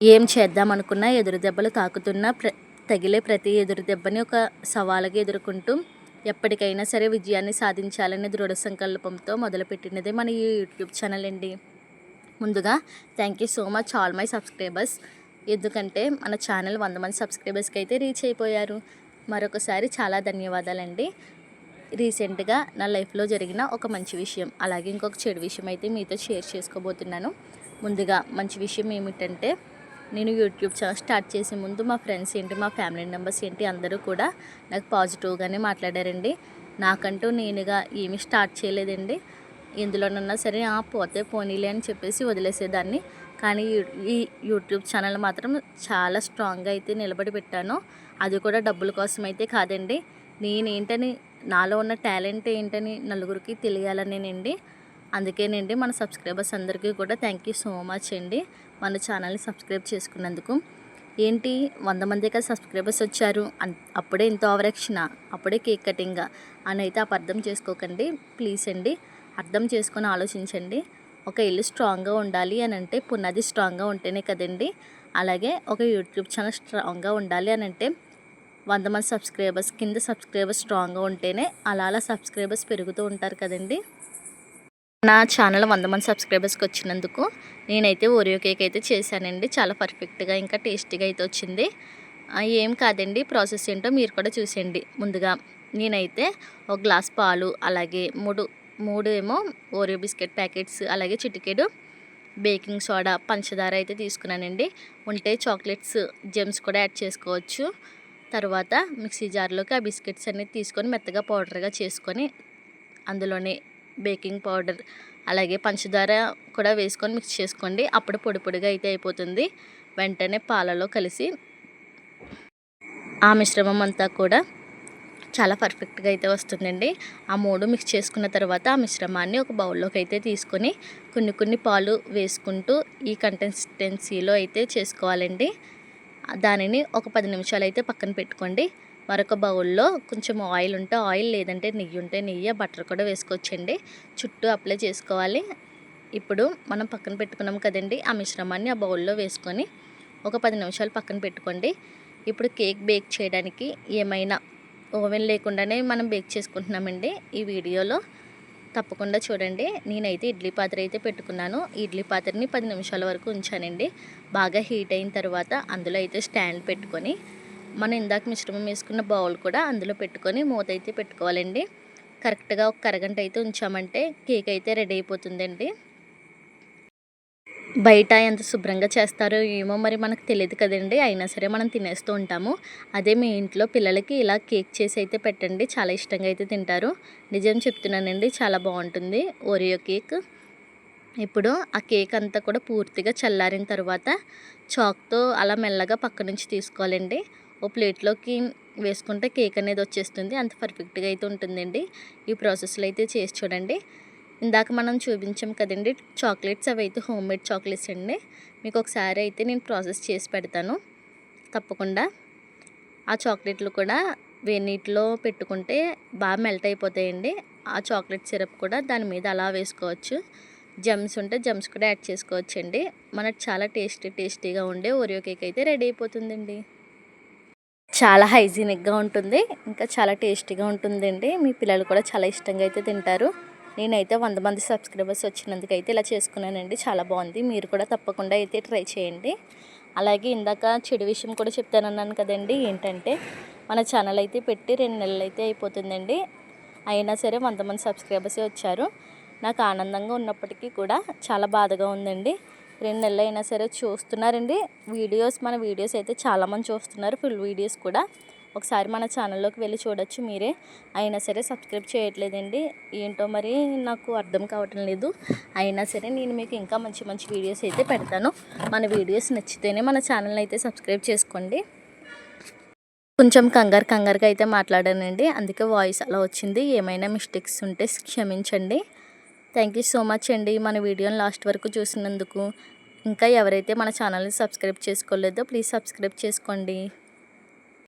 ఏం చేద్దామనుకున్నా ఎదురు దెబ్బలు తాకుతున్నా తగిలే ప్రతి ఎదురు దెబ్బని ఒక సవాలుగా ఎదుర్కొంటూ ఎప్పటికైనా సరే విజయాన్ని సాధించాలనే దృఢ సంకల్పంతో మొదలుపెట్టినదే మన ఈ యూట్యూబ్ ఛానల్ అండి. ముందుగా thank you so much all my subscribers. ఎందుకంటే మన ఛానల్ 100 మంది సబ్స్క్రైబర్స్కి అయితే రీచ్ అయిపోయారు. మరొకసారి చాలా ధన్యవాదాలండి. రీసెంట్గా నా లైఫ్లో జరిగిన ఒక మంచి విషయం, అలాగే ఇంకొక చెడు విషయం అయితే మీతో షేర్ చేసుకోబోతున్నాను. ముందుగా మంచి విషయం ఏమిటంటే, నేను యూట్యూబ్ ఛానల్ స్టార్ట్ చేసే ముందు మా ఫ్రెండ్స్ ఏంటి, మా ఫ్యామిలీ మెంబర్స్ ఏంటి, అందరూ కూడా నాకు పాజిటివ్గానే మాట్లాడారండి. నాకంటూ నేనుగా ఏమీ స్టార్ట్ చేయలేదండి. ఎందులోనన్నా సరే పోతే పోనీలే అని చెప్పేసి వదిలేసేదాన్ని. కానీ ఈ యూట్యూబ్ ఛానల్ మాత్రం చాలా స్ట్రాంగ్గా అయితే నిలబడి పెట్టాను. అది కూడా డబ్బుల కోసం అయితే కాదండి. నేనేంటని, నాలో ఉన్న టాలెంట్ ఏంటని నలుగురికి తెలియాలనేనండి. అందుకేనండి మన సబ్స్క్రైబర్స్ అందరికీ కూడా థ్యాంక్ యూ సో మచ్ అండి, మన ఛానల్ని సబ్స్క్రైబ్ చేసుకున్నందుకు. ఏంటి 100 మందికి సబ్స్క్రైబర్స్ వచ్చారు, అప్పుడే ఇంత ఓవరాక్షనా, అప్పుడే కేక్ కటింగా అని అయితే అర్థం చేసుకోకండి ప్లీజ్ అండి. అర్థం చేసుకొని ఆలోచించండి. ఒక ఇల్లు స్ట్రాంగ్గా ఉండాలి అని అంటే పునాది స్ట్రాంగ్గా ఉంటేనే కదండి. అలాగే ఒక యూట్యూబ్ ఛానల్ స్ట్రాంగ్గా ఉండాలి అని అంటే 100 మంది సబ్స్క్రైబర్స్ కింద సబ్స్క్రైబర్స్ స్ట్రాంగ్గా ఉంటేనే అలా సబ్స్క్రైబర్స్ పెరుగుతూ ఉంటారు కదండి. నా ఛానల్ 100 మంది సబ్స్క్రైబర్స్కి వచ్చినందుకు నేనైతే ఓరియో కేక్ అయితే చేశానండి. చాలా పర్ఫెక్ట్గా ఇంకా టేస్టీగా అయితే వచ్చింది. ఏం కాదండి, ప్రాసెస్ ఏంటో మీరు కూడా చూసేయండి. ముందుగా నేనైతే ఒక గ్లాస్ పాలు, అలాగే మూడు ఏమో ఓరియో బిస్కెట్ ప్యాకెట్స్, అలాగే చిటికెడు బేకింగ్ సోడా, పంచదార అయితే తీసుకున్నానండి. ఉంటే చాక్లెట్స్ జెమ్స్ కూడా యాడ్ చేసుకోవచ్చు. తర్వాత మిక్సీ జార్లోకి ఆ బిస్కెట్స్ అన్నీ తీసుకొని మెత్తగా పౌడర్గా చేసుకొని అందులోనే బేకింగ్ పౌడర్, అలాగే పంచదార కూడా వేసుకొని మిక్స్ చేసుకోండి. అప్పుడు పొడి పొడిగా అయితే అయిపోతుంది. వెంటనే పాలలో కలిసి ఆ మిశ్రమం అంతా కూడా చాలా పర్ఫెక్ట్గా అయితే వస్తుందండి. ఆ మూడు మిక్స్ చేసుకున్న తర్వాత ఆ మిశ్రమాన్ని ఒక బౌల్లోకి అయితే తీసుకొని కొన్ని పాలు వేసుకుంటూ ఈ కన్సిస్టెన్సీలో అయితే చేసుకోవాలండి. దానిని ఒక 10 నిమిషాలు అయితే పక్కన పెట్టుకోండి. మరొక బౌల్లో కొంచెం ఆయిల్ ఉంటే ఆయిల్, లేదంటే నెయ్యి ఉంటే నెయ్యి, బటర్ కూడా వేసుకోవచ్చండి. చుట్టూ అప్లై చేసుకోవాలి. ఇప్పుడు మనం పక్కన పెట్టుకున్నాం కదండి, ఆ మిశ్రమాన్ని ఆ బౌల్లో వేసుకొని ఒక 10 నిమిషాలు పక్కన పెట్టుకోండి. ఇప్పుడు కేక్ బేక్ చేయడానికి ఏమైనా ఓవెన్ లేకుండానే మనం బేక్ చేసుకుంటున్నామండి. ఈ వీడియోలో తప్పకుండా చూడండి. నేనైతే ఇడ్లీ పాత్ర అయితే పెట్టుకున్నాను. ఇడ్లీ పాత్రని 10 నిమిషాల వరకు ఉంచానండి. బాగా హీట్ అయిన తర్వాత అందులో అయితే స్టాండ్ పెట్టుకొని మనం ఇందాక మిశ్రమం వేసుకున్న బౌల్ కూడా అందులో పెట్టుకొని మూత అయితే పెట్టుకోవాలండి. కరెక్ట్గా ఒక అరగంట అయితే ఉంచామంటే కేక్ అయితే రెడీ అయిపోతుందండి. బయట ఎంత శుభ్రంగా చేస్తారో ఏమో మరి మనకు తెలియదు కదండి, అయినా సరే మనం తినేస్తూ ఉంటాము. అదే మీ ఇంట్లో పిల్లలకి ఇలా కేక్ చేసి అయితే పెట్టండి, చాలా ఇష్టంగా అయితే తింటారు. నిజం చెప్తున్నానండి, చాలా బాగుంటుంది ఓరియో కేక్. ఇప్పుడు ఆ కేక్ అంతా కూడా పూర్తిగా చల్లారిన తర్వాత చాక్తో అలా మెల్లగా పక్క నుంచి తీసుకోవాలండి. ఓ ప్లేట్లోకి వేసుకుంటే కేక్ అనేది వచ్చేస్తుంది. అంత పర్ఫెక్ట్గా అయితే ఉంటుందండి. ఈ ప్రాసెస్లో అయితే చేసి చూడండి. ఇందాక మనం చూపించాం కదండి చాక్లెట్స్, అవి అయితే హోమ్ మేడ్ చాక్లెట్స్ అండి. మీకు ఒకసారి అయితే నేను ప్రాసెస్ చేసి పెడతాను తప్పకుండా. ఆ చాక్లెట్లు కూడా వేడి నీటిలో పెట్టుకుంటే బాగా మెల్ట్ అయిపోతాయండి. ఆ చాక్లెట్ సిరప్ కూడా దాని మీద అలా వేసుకోవచ్చు. జమ్స్ ఉంటే జమ్స్ కూడా యాడ్ చేసుకోవచ్చండి. మనకు చాలా టేస్టీగా ఉండే ఓరియో కేక్ అయితే రెడీ అయిపోతుందండి. చాలా హైజీనిక్గా ఉంటుంది, ఇంకా చాలా టేస్టీగా ఉంటుందండి. మీ పిల్లలు కూడా చాలా ఇష్టంగా అయితే తింటారు. నేనైతే 100 మంది సబ్స్క్రైబర్స్ వచ్చినందుకైతే ఇలా చేసుకున్నానండి. చాలా బాగుంది. మీరు కూడా తప్పకుండా అయితే ట్రై చేయండి. అలాగే ఇందాక చెడు విషయం కూడా చెప్తానన్నాను కదండి. ఏంటంటే మన ఛానల్ అయితే పెట్టి 2 నెలలు అయితే అయిపోతుందండి. అయినా సరే 100 మంది సబ్స్క్రైబర్సే వచ్చారు. నాకు ఆనందంగా ఉన్నప్పటికీ కూడా చాలా బాధగా ఉందండి. 2 నెలలు అయినా సరే చూస్తున్నారండి మన వీడియోస్ అయితే చాలామంది చూస్తున్నారు, ఫుల్ వీడియోస్ కూడా. ఒకసారి మన ఛానల్లోకి వెళ్ళి చూడొచ్చు మీరే. అయినా సరే సబ్స్క్రైబ్ చేయట్లేదండి, ఏంటో మరి నాకు అర్థం కావటం లేదు. అయినా సరే నేను మీకు ఇంకా మంచి వీడియోస్ అయితే పెడతాను. మన వీడియోస్ నచ్చితేనే మన ఛానల్ని అయితే సబ్స్క్రైబ్ చేసుకోండి. కొంచెం కంగారుగా అయితే మాట్లాడానండి, అందుకే వాయిస్ అలా వచ్చింది. ఏమైనా మిస్టేక్స్ ఉంటే క్షమించండి. థ్యాంక్ యూ సో మచ్ అండి మన వీడియోని లాస్ట్ వరకు చూసినందుకు. ఇంకా ఎవరైతే మన ఛానల్ని సబ్స్క్రైబ్ చేసుకోలేదో ప్లీజ్ సబ్స్క్రైబ్ చేసుకోండి.